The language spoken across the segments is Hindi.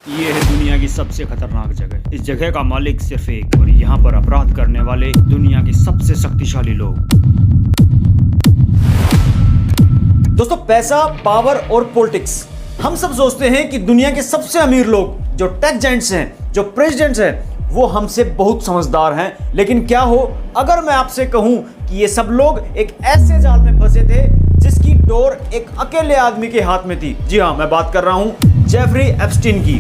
ये है दुनिया की सबसे खतरनाक जगह। इस जगह का मालिक सिर्फ एक, और यहाँ पर अपराध करने वाले दुनिया के सबसे शक्तिशाली लोग। दोस्तों, पैसा, पावर और पॉलिटिक्स, हम सब सोचते हैं कि दुनिया के सबसे अमीर लोग, जो टेक जायंट्स हैं, जो प्रेसिडेंट्स हैं, वो हमसे बहुत समझदार हैं। लेकिन क्या हो अगर मैं आपसे कहूं कि ये सब लोग एक ऐसे जाल में फंसे थे जिसकी डोर एक अकेले आदमी के हाथ में थी। जी हाँ, मैं बात कर रहा हूं जेफरी एप्स्टीन की।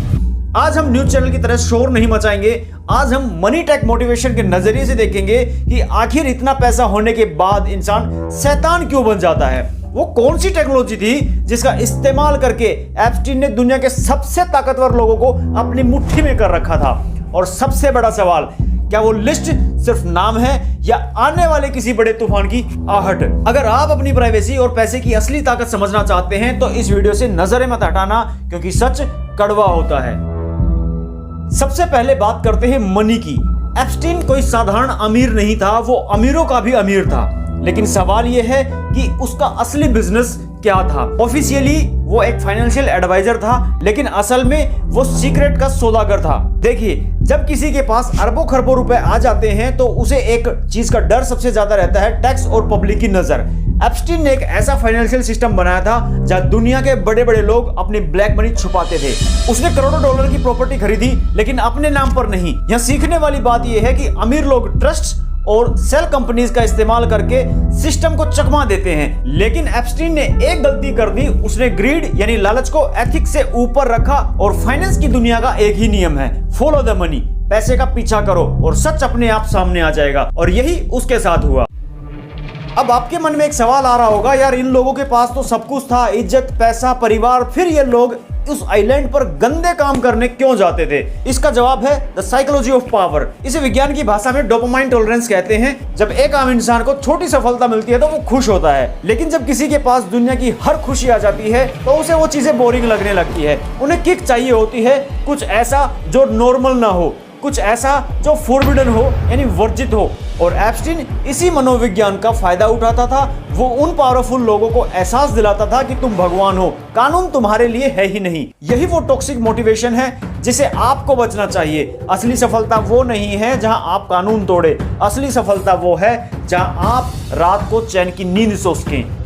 आज हम न्यूज चैनल की तरह शोर नहीं मचाएंगे। आज हम मनी टेक मोटिवेशन के नजरिए से देखेंगे कि आखिर इतना पैसा होने के बाद इंसान शैतान क्यों बन जाता है। वो कौन सी टेक्नोलॉजी थी जिसका इस्तेमाल करके एप्स्टीन ने दुनिया के सबसे ताकतवर लोगों को अपनी मुट्ठी में कर रखा था। और सबसे बड़ा सवाल, क्या वो लिस्ट सिर्फ नाम है या आने वाले किसी बड़े तूफान की आहट। अगर आप अपनी प्राइवेसी और पैसे की असली ताकत समझना चाहते हैं तो इस वीडियो से नजरें मत हटाना, क्योंकि सच कड़वा होता है। सबसे पहले बात करते हैं मनी की। एप्स्टीन कोई साधारण अमीर नहीं था, वो अमीरों का भी अमीर था। लेकिन सवाल यह है कि उसका असली बिजनेस क्या था। ऑफिशियली वो एक फाइनेंशियल एडवाइजर था, लेकिन असल में वो सीक्रेट का सौदागर था। देखिए, जब किसी के पास अरबों खरबों रुपए आ जाते हैं तो उसे एक चीज का डर सबसे ज्यादा रहता है, टैक्स और पब्लिक की नजर। एप्स्टीन ने एक ऐसा फाइनेंशियल सिस्टम बनाया था जहां दुनिया के बड़े बड़े लोग अपनी ब्लैक मनी छुपाते थे। उसने करोड़ों डॉलर की प्रॉपर्टी खरीदी, लेकिन अपने नाम पर नहीं। यहाँ सीखने वाली बात यह है कि अमीर लोग ट्रस्ट और सेल कंपनीज का इस्तेमाल करके सिस्टम को चकमा देते हैं। लेकिन एप्स्टीन ने एक गलती कर दी, उसने ग्रीड यानी लालच को एथिक्स से ऊपर रखा। और फाइनेंस की दुनिया का एक ही नियम है, फॉलो द मनी। पैसे का पीछा करो और सच अपने आप सामने आ जाएगा। और यही उसके साथ हुआ। अब आपके मन में एक सवाल आ रहा होगा, यार इन लोगों के पास तो सब कुछ था, इज्जत, पैसा, परिवार, फिर ये लोग उस आइलैंड पर गंदे काम करने क्यों जाते थे। इसका जवाब है द साइकोलॉजी ऑफ पावर। इसे विज्ञान की भाषा में डोपामाइन टॉलरेंस कहते हैं। जब एक आम इंसान को छोटी सफलता मिलती है तो वो खुश होता है, लेकिन जब किसी के पास दुनिया की हर खुशी आ जाती है तो उसे वो चीजें बोरिंग लगने लगती है। उन्हें किक चाहिए होती है, कुछ ऐसा जो नॉर्मल ना हो, कुछ ऐसा जो फॉरबिडन हो यानी वर्जित हो। और एप्स्टीन इसी मनोविज्ञान का फायदा उठाता था। वो उन पावरफुल लोगों को एहसास दिलाता था कि तुम भगवान हो, कानून तुम्हारे लिए है ही नहीं। यही वो टॉक्सिक मोटिवेशन है जिसे आपको बचना चाहिए। असली सफलता वो नहीं है जहां आप कानून तोड़े, असली सफलता वो है जहां आप रात को चैन की नींद सो सकें।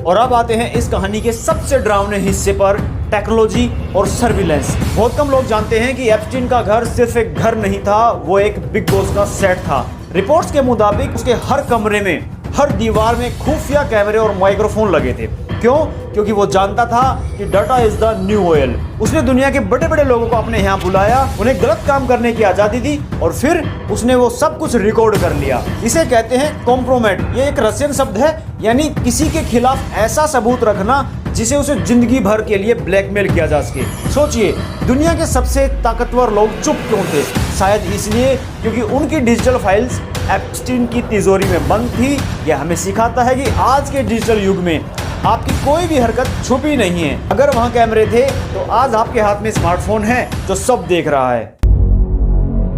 और अब आते हैं इस कहानी के सबसे डरावने हिस्से पर, टेक्नोलॉजी और सर्विलेंस। बहुत कम लोग जानते हैं कि एप्स्टीन का घर सिर्फ एक घर नहीं था, वो एक बिग बॉस का सेट था। रिपोर्ट्स के मुताबिक उसके हर कमरे में, हर दीवार में खुफिया कैमरे और माइक्रोफोन लगे थे। क्यों? क्योंकि वो जानता था कि data is the new oil. उसने दुनिया के बड़े बड़े लोगों को अपने यहाँ बुलाया, उन्हें गलत काम करने की आजादी दी और फिर उसने वो सब कुछ रिकॉर्ड कर लिया। इसे कहते हैं कॉम्प्रोमेट। ये एक रशियन शब्द है, यानी किसी के खिलाफ ऐसा सबूत रखना जिसे उसे जिंदगी भर के लिए ब्लैकमेल किया जा सके। सोचिए, दुनिया के सबसे ताकतवर लोग चुप क्यों थे? शायद इसलिए क्योंकि उनकी डिजिटल फाइल्स एप्स्टीन की तिजोरी में बंद थी। यह हमें सिखाता है कि आज के डिजिटल युग में आपकी कोई भी हरकत छुपी नहीं है। अगर वहां कैमरे थे तो आज आपके हाथ में स्मार्टफोन है जो सब देख रहा है।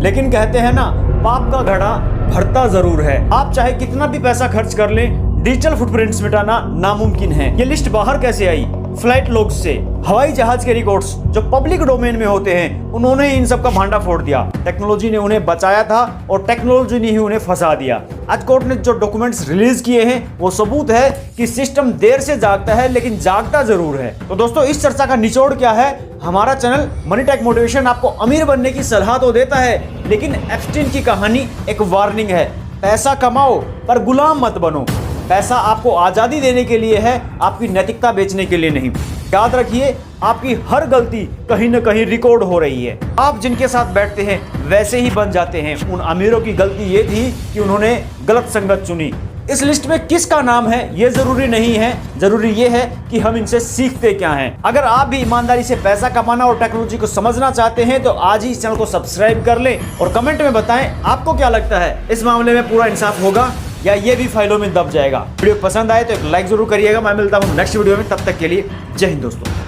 लेकिन कहते हैं ना, पाप का घड़ा भरता जरूर है। आप चाहे कितना भी पैसा खर्च कर लें, डिजिटल फुटप्रिंट्स मिटाना नामुमकिन है। ये लिस्ट बाहर कैसे आई? फ्लाइट लॉग्स से। हवाई जहाज के रिकॉर्ड्स जो पब्लिक डोमेन में होते हैं, उन्होंने इन सब का भांडा फोड़ दिया। टेक्नोलॉजी ने उन्हें बचाया था और टेक्नोलॉजी ने ही उन्हें फंसा दिया। आज कोर्ट ने जो डॉक्यूमेंट्स रिलीज किए हैं वो सबूत है कि सिस्टम देर से जागता है, लेकिन जागता जरूर है। तो दोस्तों, इस चर्चा का निचोड़ क्या है? हमारा चैनल मनी टेक मोटिवेशन आपको अमीर बनने की सलाह तो देता है, लेकिन एप्स्टीन की कहानी एक वार्निंग है। पैसा कमाओ पर गुलाम मत बनो। पैसा आपको आजादी देने के लिए है, आपकी नैतिकता बेचने के लिए नहीं। याद रखिए, आपकी हर गलती कहीं न कहीं रिकॉर्ड हो रही है। आप जिनके साथ बैठते हैं वैसे ही बन जाते हैं। उन अमीरों की गलती ये थी कि उन्होंने गलत संगत चुनी। इस लिस्ट में किसका नाम है ये जरूरी नहीं है, जरूरी ये है कि हम इनसे सीखते क्या हैं। अगर आप भी ईमानदारी से पैसा कमाना और टेक्नोलॉजी को समझना चाहते हैं तो आज ही इस चैनल को सब्सक्राइब कर लें और कमेंट में बताएं आपको क्या लगता है, इस मामले में पूरा इंसाफ होगा या ये भी फाइलों में दब जाएगा। वीडियो पसंद आए तो एक लाइक जरूर करिएगा। मैं मिलता हूँ नेक्स्ट वीडियो में, तब तक के लिए जय हिंद दोस्तों।